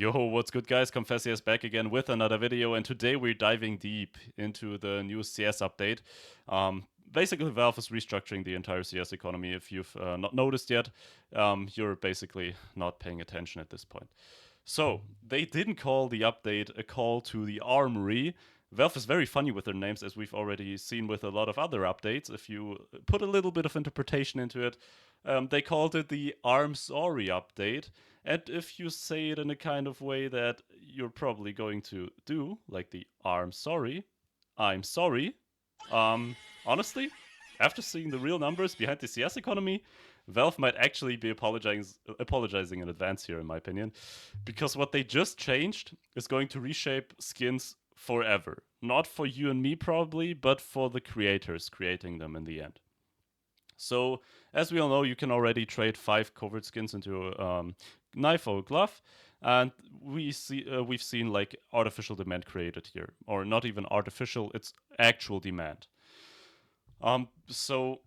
Yo, what's good, guys? Confess is back again with another video, and today we're diving deep into the new CS update. Basically, Valve is restructuring the entire CS economy. If you've not noticed yet, you're basically not paying attention at this point. So, they didn't call the update a call to the Armory. Valve is very funny with their names, as we've already seen with a lot of other updates. If you put a little bit of interpretation into it, they called it the Arms-ory update. And if you say it in a kind of way that you're probably going to do, like the sorry, I'm sorry, honestly, after seeing the real numbers behind the CS economy, Valve might actually be apologizing in advance here, in my opinion, because what they just changed is going to reshape skins forever. Not for you and me, probably, but for the creators creating them in the end. So, as we all know, you can already trade 5 covert skins into a knife or glove, and we've seen like artificial demand created here, or not even artificial, it's actual demand. So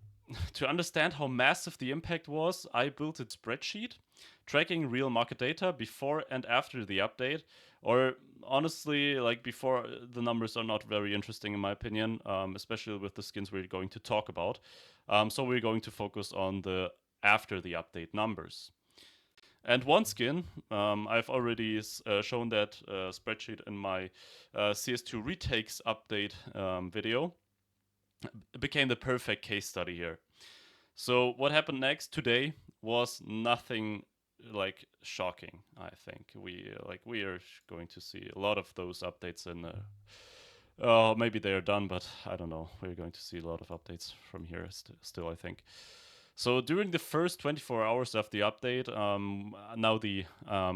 to understand how massive the impact was, I built a spreadsheet tracking real market data before and after the update. Or honestly, like before, the numbers are not very interesting in my opinion, especially with the skins we're going to talk about. So we're going to focus on the after the update numbers. And one skin, I've already shown that spreadsheet in my CS2 retakes update video. It became the perfect case study here. So what happened next today was nothing like shocking. I think we are going to see a lot of those updates in. Maybe they are done, but I don't know. We're going to see a lot of updates from here still. I think. So during the first 24 hours of the update, now the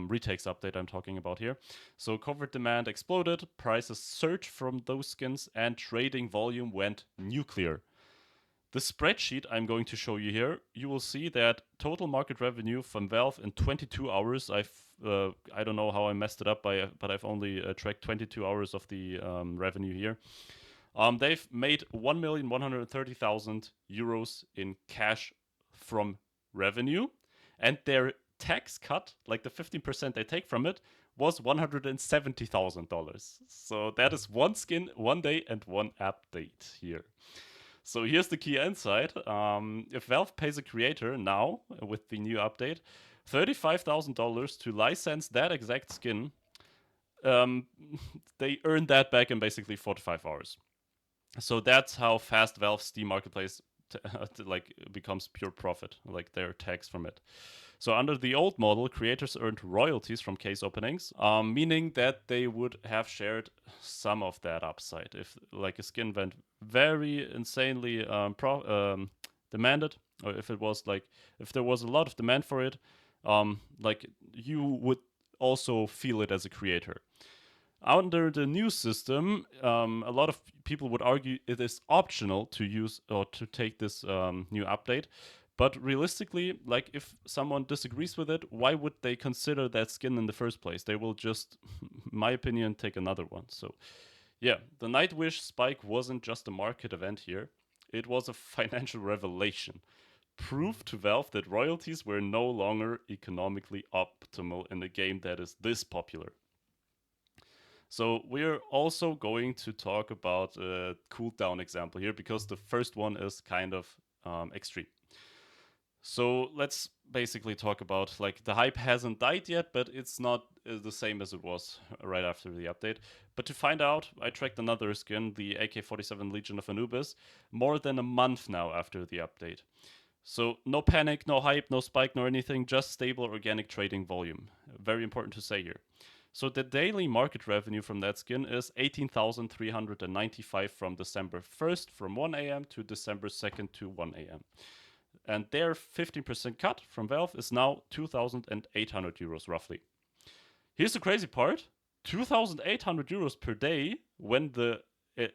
retakes update I'm talking about here. So covert demand exploded, prices surged from those skins, and trading volume went nuclear. The spreadsheet I'm going to show you here, you will see that total market revenue from Valve in 22 hours. I don't know how I messed it up, but I've only tracked 22 hours of the revenue here. They've made 1,130,000 euros in cash from revenue, and their tax cut, like the 15% they take from it, was $170,000. So that is one skin, one day, and one update here. So here's the key insight. If Valve pays a creator now, with the new update, $35,000 to license that exact skin, they earn that back in basically 4 to 5 hours. So that's how fast Valve's Steam Marketplace like becomes pure profit, like their tax from it. So under the old model, creators earned royalties from case openings, meaning that they would have shared some of that upside if like a skin went very insanely demanded, or if it was like if there was a lot of demand for it, like you would also feel it as a creator. Under the new system, a lot of people would argue it is optional to use or to take this new update. But realistically, like if someone disagrees with it, why would they consider that skin in the first place? They will just, in my opinion, take another one. So, yeah, the Nightwish spike wasn't just a market event here, it was a financial revelation. Proof to Valve that royalties were no longer economically optimal in a game that is this popular. So we're also going to talk about a cooldown example here because the first one is kind of extreme. So let's basically talk about like the hype hasn't died yet, but it's not the same as it was right after the update. But to find out, I tracked another skin, the AK-47 Legion of Anubis, more than a month now after the update. So no panic, no hype, no spike, no anything, just stable organic trading volume. Very important to say here. So the daily market revenue from that skin is 18,395 from December 1st from 1 a.m. to December 2nd to 1 a.m. And their 15% cut from Valve is now 2,800 euros roughly. Here's the crazy part. 2,800 euros per day when the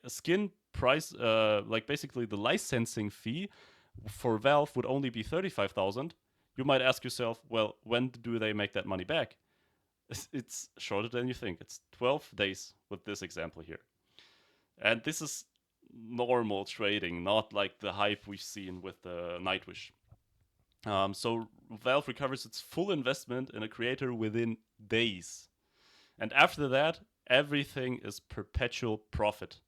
skin price, like basically the licensing fee for Valve would only be 35,000. You might ask yourself, well, when do they make that money back? It's shorter than you think. It's 12 days with this example here. And this is normal trading, not like the hype we've seen with the Nightwish. So Valve recovers its full investment in a creator within days. And after that, everything is perpetual profit.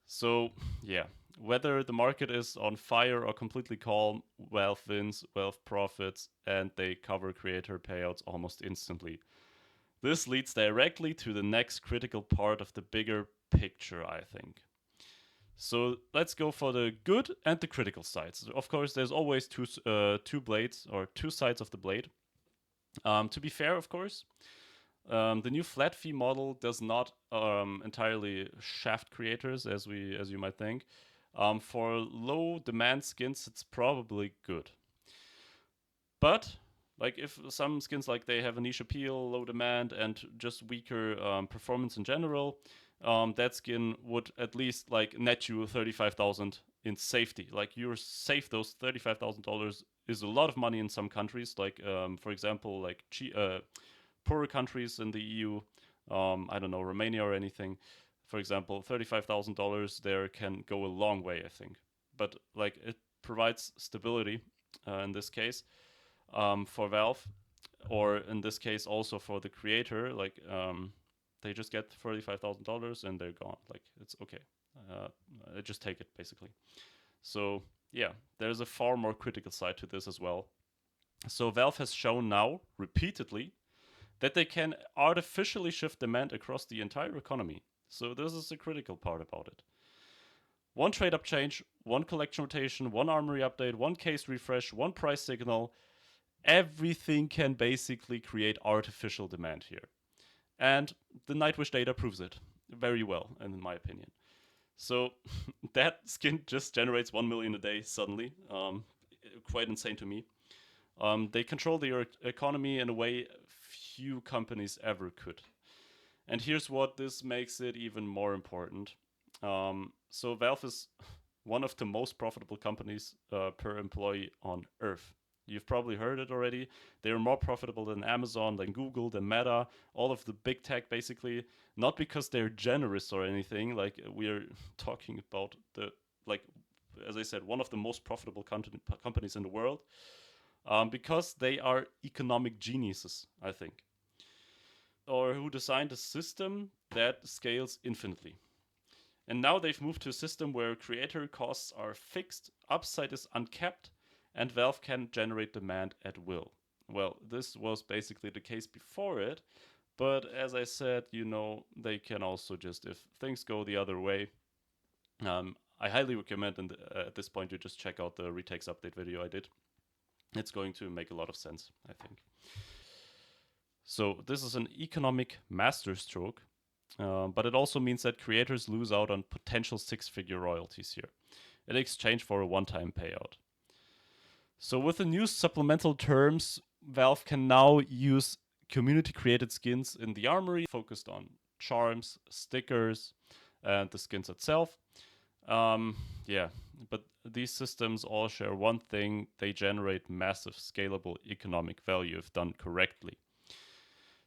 So, yeah, whether the market is on fire or completely calm, Valve wins, Valve profits, and they cover creator payouts almost instantly. This leads directly to the next critical part of the bigger picture, I think. So let's go for the good and the critical sides. Of course, there's always two blades or two sides of the blade. To be fair, of course, the new flat fee model does not entirely shaft creators as you might think. For low demand skins, it's probably good. But like if some skins like they have a niche appeal, low demand, and just weaker performance in general, that skin would at least like net you 35,000 in safety. Like you're safe. Those $35,000 is a lot of money in some countries. Like for example, like poorer countries in the EU. I don't know, Romania or anything. For example, $35,000 there can go a long way, I think. But like it provides stability in this case for Valve, or in this case also for the creator. Like they just get $35,000 and they're gone. Like it's okay. I just take it basically. So yeah, there's a far more critical side to this as well. So Valve has shown now repeatedly that they can artificially shift demand across the entire economy. So this is the critical part about it. One trade up change, one collection rotation, one armory update, one case refresh, one price signal. Everything can basically create artificial demand here. And the Nightwish data proves it very well, in my opinion. So that skin just generates 1 million a day suddenly. Quite insane to me. They control the economy in a way few companies ever could. And here's what this makes it even more important. So Valve is one of the most profitable companies per employee on Earth. You've probably heard it already. They are more profitable than Amazon, than Google, than Meta, all of the big tech basically. Not because they're generous or anything. Like we're talking about the like, as I said, one of the most profitable companies in the world. Because they are economic geniuses, I think, or who designed a system that scales infinitely. And now they've moved to a system where creator costs are fixed, upside is uncapped, and Valve can generate demand at will. Well, this was basically the case before it, but as I said, they can also just, if things go the other way, I highly recommend at this point you just check out the retakes update video I did. It's going to make a lot of sense, I think. So this is an economic masterstroke, but it also means that creators lose out on potential six-figure royalties here in exchange for a one-time payout. So with the new supplemental terms, Valve can now use community-created skins in the armory focused on charms, stickers, and the skins itself. Yeah, but these systems all share one thing: they generate massive scalable economic value if done correctly.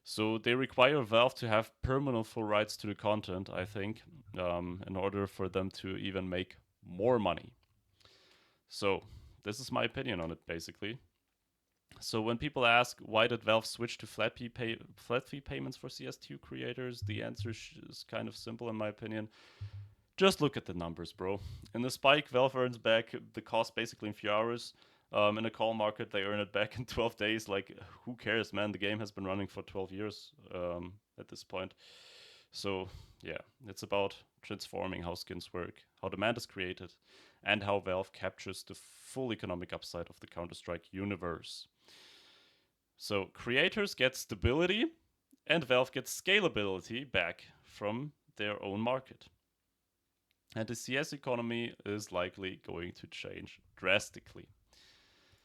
So they require Valve to have permanent full rights to the content, I think, in order for them to even make more money. So this is my opinion on it, basically. So when people ask why did Valve switch to flat fee payments for CS2 creators, the answer is kind of simple in my opinion. Just look at the numbers, bro. In the spike, Valve earns back the cost basically in a few hours. In a call market, they earn it back in 12 days. Like, who cares, man? The game has been running for 12 years at this point. So, yeah, it's about transforming how skins work, how demand is created, and how Valve captures the full economic upside of the Counter-Strike universe. So, creators get stability, and Valve gets scalability back from their own market. And the CS economy is likely going to change drastically.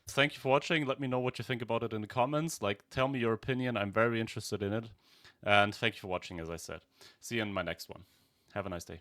Thank you for watching. Let me know what you think about it in the comments. Like, tell me your opinion. I'm very interested in it. And thank you for watching, as I said. See you in my next one. Have a nice day.